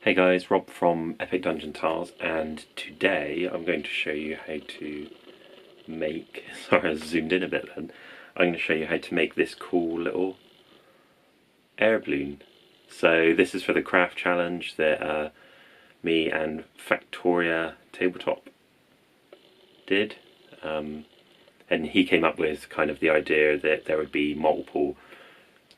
Hey guys, Rob from Epic Dungeon Tiles, and today I'm going to show you how to make, sorry I zoomed in a bit then, I'm going to show you how to make this cool little air balloon. So this is for the craft challenge that me and Factoria Tabletop did, and he came up with kind of the idea that there would be multiple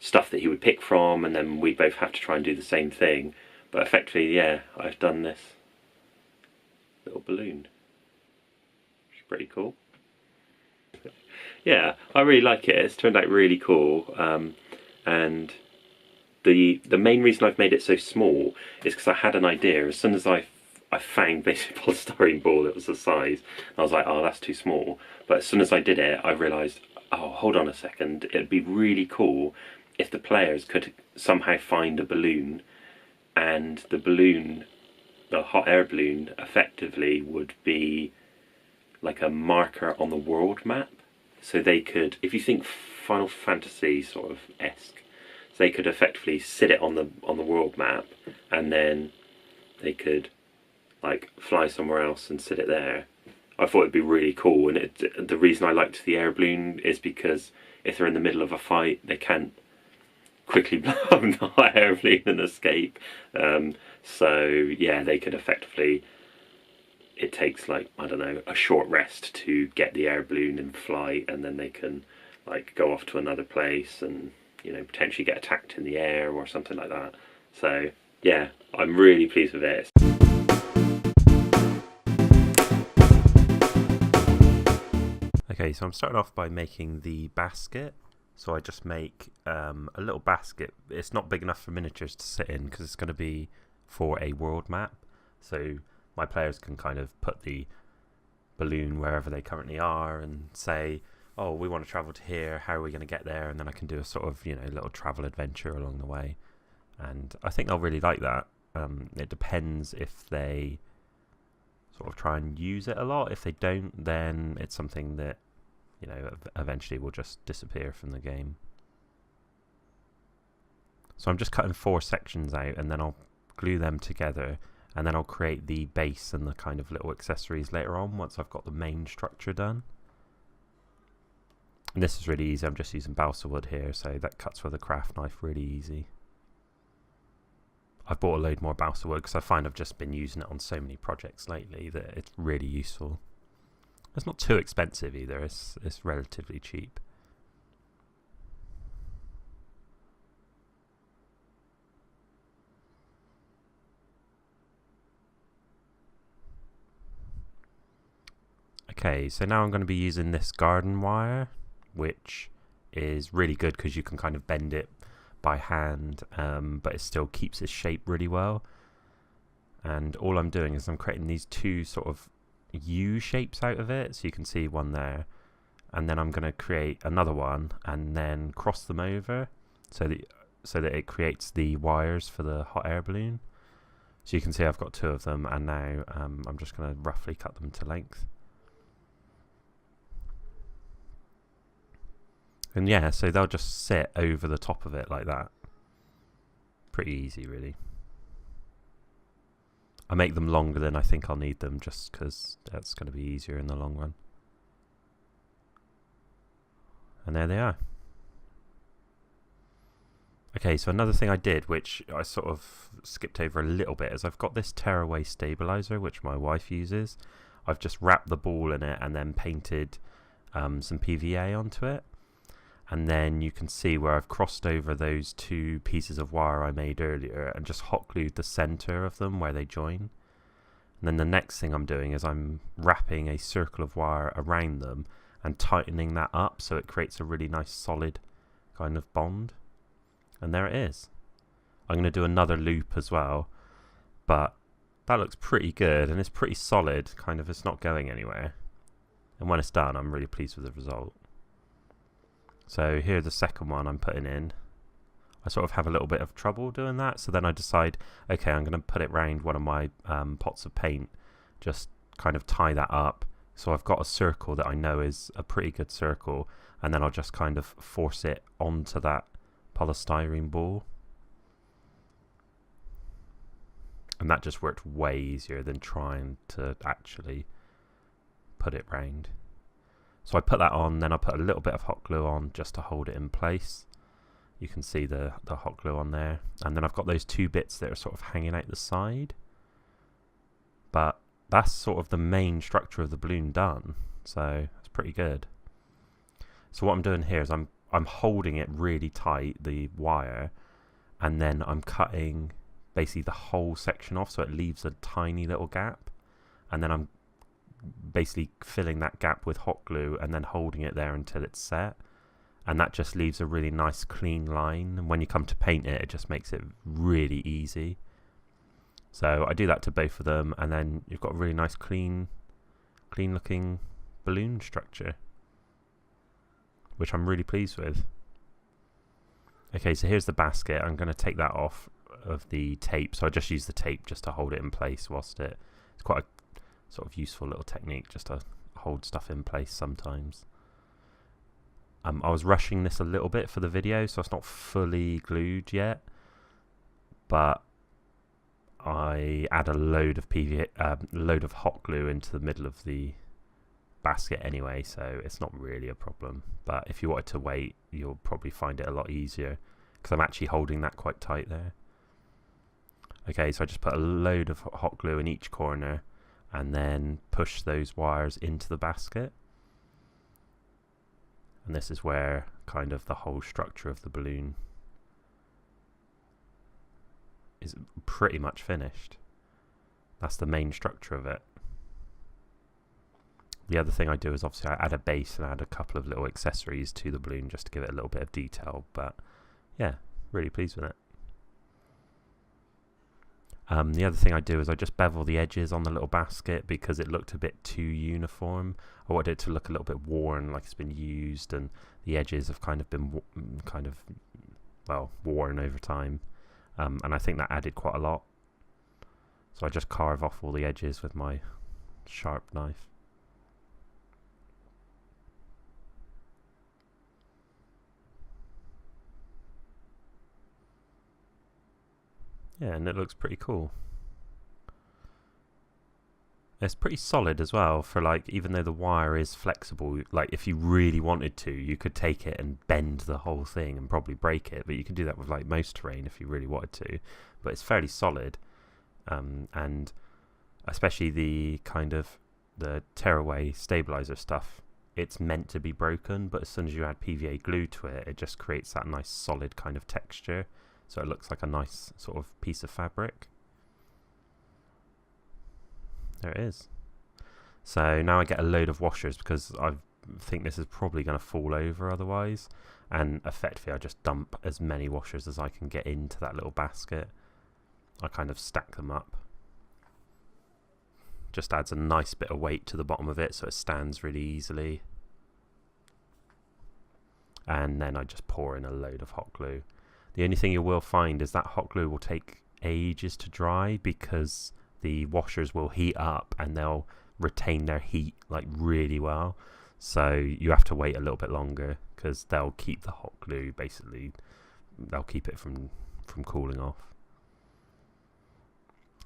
stuff that he would pick from, and then we'd both have to try and do the same thing. But effectively, yeah, I've done this little balloon, which is pretty cool. Yeah, I really like it. It's turned out really cool, and the main reason I've made it so small is because I had an idea. As soon as I found basically a polystyrene ball that was the size, I was like, oh, that's too small. But as soon as I did it, I realised, oh, hold on a second, it'd be really cool if the players could somehow find a balloon, and the balloon, the hot air balloon, effectively would be like a marker on the world map. So they could, if you think Final Fantasy sort of esque, so they could effectively sit it on the world map, and then they could like fly somewhere else and sit it there. I thought it'd be really cool, and the reason I liked the air balloon is because if they're in the middle of a fight, they can't quickly blow up the hot air balloon and escape. So yeah, they could effectively, it takes like, I don't know, a short rest to get the air balloon in flight, and then they can like go off to another place and, you know, potentially get attacked in the air or something like that. So yeah, I'm really pleased with it. Okay, so I'm starting off by making the basket. So I just make a little basket. It's not big enough for miniatures to sit in because it's going to be for a world map. So my players can kind of put the balloon wherever they currently are and say, oh, we want to travel to here, how are we going to get there? And then I can do a sort of, you know, little travel adventure along the way. And I think they'll really like that. It depends if they sort of try and use it a lot. If they don't, then it's something that, you know, eventually will just disappear from the game. So I'm just cutting 4 sections out, and then I'll glue them together, and then I'll create the base and the kind of little accessories later on once I've got the main structure done. And this is really easy. I'm just using balsa wood here, so that cuts with a craft knife really easy. I've bought a load more balsa wood because I find I've just been using it on so many projects lately that it's really useful. It's not too expensive either, it's relatively cheap. Okay, so now I'm going to be using this garden wire, which is really good because you can kind of bend it by hand, but it still keeps its shape really well. And all I'm doing is I'm creating these 2 sort of U shapes out of it, so you can see one there, and then I'm going to create another one and then cross them over so that it creates the wires for the hot air balloon. So you can see I've got 2 of them, and now I'm just going to roughly cut them to length. And yeah, so they'll just sit over the top of it like that. Pretty easy, really. I make them longer than I think I'll need them, just because that's going to be easier in the long run. And there they are. Okay, so another thing I did, which I sort of skipped over a little bit, is I've got this tearaway stabilizer, which my wife uses. I've just wrapped the ball in it and then painted some PVA onto it. And then you can see where I've crossed over those 2 pieces of wire I made earlier and just hot glued the center of them where they join. And then the next thing I'm doing is I'm wrapping a circle of wire around them and tightening that up so it creates a really nice solid kind of bond. And there it is. I'm going to do another loop as well, but that looks pretty good and it's pretty solid, kind of, it's not going anywhere. And when it's done, I'm really pleased with the result. So here's the second one I'm putting in. I sort of have a little bit of trouble doing that, so then I decide, okay, I'm going to put it round one of my pots of paint, just kind of tie that up. So I've got a circle that I know is a pretty good circle, and then I'll just kind of force it onto that polystyrene ball. And that just worked way easier than trying to actually put it round. So I put that on, then I put a little bit of hot glue on just to hold it in place. You can see the hot glue on there. And then I've got those two bits that are sort of hanging out the side. But that's sort of the main structure of the balloon done. So it's pretty good. So what I'm doing here is I'm holding it really tight, the wire, and then I'm cutting basically the whole section off so it leaves a tiny little gap. And then I'm basically filling that gap with hot glue and then holding it there until it's set, and that just leaves a really nice clean line, and when you come to paint it, it just makes it really easy. So I do that to both of them, and then you've got a really nice clean looking balloon structure, which I'm really pleased with. Okay, so here's the basket. I'm going to take that off of the tape, so I just use the tape just to hold it in place whilst it's quite a sort of useful little technique just to hold stuff in place sometimes. I was rushing this a little bit for the video, so it's not fully glued yet, but I add a load of hot glue into the middle of the basket anyway, so it's not really a problem. But if you wanted to wait, you'll probably find it a lot easier because I'm actually holding that quite tight there. Okay, so I just put a load of hot glue in each corner and then push those wires into the basket. And this is where kind of the whole structure of the balloon is pretty much finished. That's the main structure of it. The other thing I do is obviously I add a base and add a couple of little accessories to the balloon just to give it a little bit of detail, but yeah, really pleased with it. The other thing I do is I just bevel the edges on the little basket because it looked a bit too uniform. I wanted it to look a little bit worn, like it's been used, and the edges have kind of been worn over time, and I think that added quite a lot. So I just carve off all the edges with my sharp knife. Yeah, and it looks pretty cool. It's pretty solid as well for, like, even though the wire is flexible, like if you really wanted to, you could take it and bend the whole thing and probably break it, but you can do that with like most terrain if you really wanted to. But it's fairly solid, and especially the kind of the tearaway stabilizer stuff, it's meant to be broken, but as soon as you add PVA glue to it, it just creates that nice solid kind of texture. So it looks like a nice sort of piece of fabric. There it is. So now I get a load of washers because I think this is probably going to fall over otherwise. And effectively I just dump as many washers as I can get into that little basket. I kind of stack them up. Just adds a nice bit of weight to the bottom of it so it stands really easily. And then I just pour in a load of hot glue. The only thing you will find is that hot glue will take ages to dry because the washers will heat up and they'll retain their heat like really well. So you have to wait a little bit longer because they'll keep the hot glue, basically, they'll keep it from cooling off.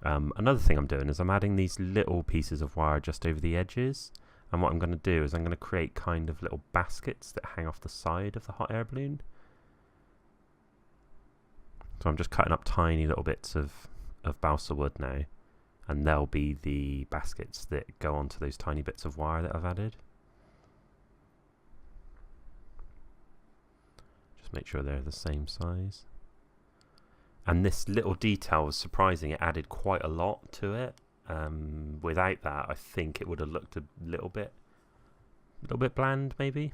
Another thing I'm doing is I'm adding these little pieces of wire just over the edges. And what I'm going to do is I'm going to create kind of little baskets that hang off the side of the hot air balloon. So I'm just cutting up tiny little bits of balsa wood now, and they'll be the baskets that go onto those tiny bits of wire that I've added. Just make sure they're the same size. And this little detail was surprising, it added quite a lot to it. Without that, I think it would have looked a little bit bland maybe.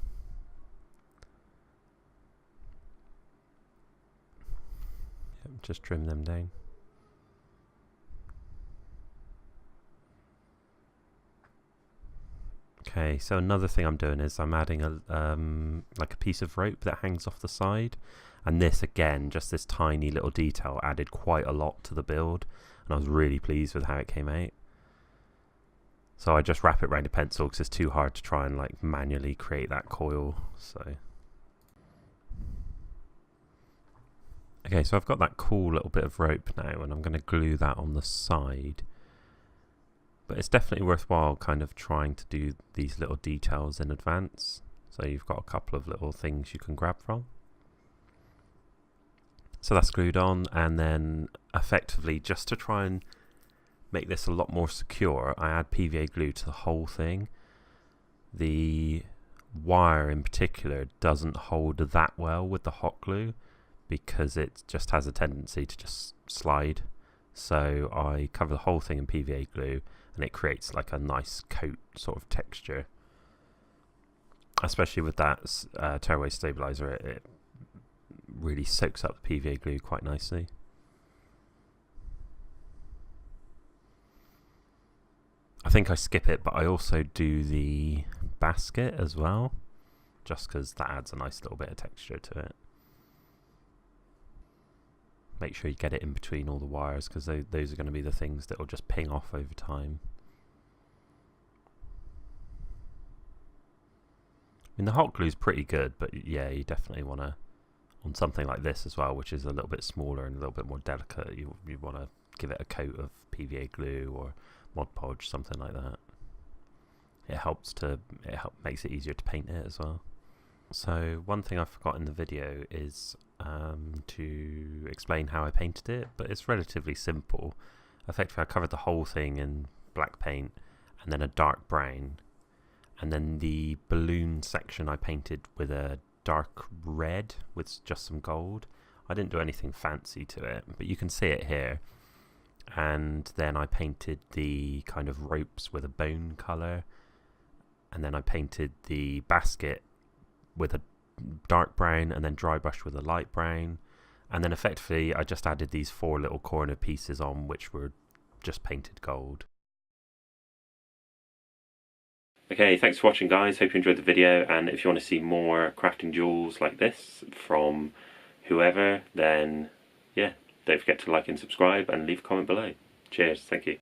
Just trim them down. Okay, so another thing I'm doing is I'm adding like a piece of rope that hangs off the side, and this again, just this tiny little detail added quite a lot to the build, and I was really pleased with how it came out. So I just wrap it around a pencil because it's too hard to try and like manually create that coil. So Okay, so I've got that cool little bit of rope now, and I'm going to glue that on the side. But it's definitely worthwhile kind of trying to do these little details in advance. So you've got a couple of little things you can grab from. So that's glued on, and then effectively, just to try and make this a lot more secure, I add PVA glue to the whole thing. The wire in particular doesn't hold that well with the hot glue because it just has a tendency to just slide. So I cover the whole thing in PVA glue, and it creates like a nice coat sort of texture. Especially with that tearaway stabilizer, it really soaks up the PVA glue quite nicely. I think I skip it, but I also do the basket as well, just because that adds a nice little bit of texture to it. Make sure you get it in between all the wires, because those are going to be the things that will just ping off over time. I mean, the hot glue is pretty good, but yeah, you definitely want to, on something like this as well, which is a little bit smaller and a little bit more delicate, you want to give it a coat of PVA glue or Mod Podge, something like that. It makes it easier to paint it as well. So one thing I forgot in the video is to explain how I painted it, but it's relatively simple. Effectively, I covered the whole thing in black paint and then a dark brown, and then the balloon section I painted with a dark red with just some gold. I didn't do anything fancy to it, but you can see it here. And then I painted the kind of ropes with a bone colour, and then I painted the basket with a dark brown and then dry brush with a light brown, and then effectively I just added these 4 little corner pieces on, which were just painted gold. Okay, thanks for watching, guys. Hope you enjoyed the video, and if you want to see more crafting duels like this from whoever, then yeah, don't forget to like and subscribe and leave a comment below. Cheers, thank you.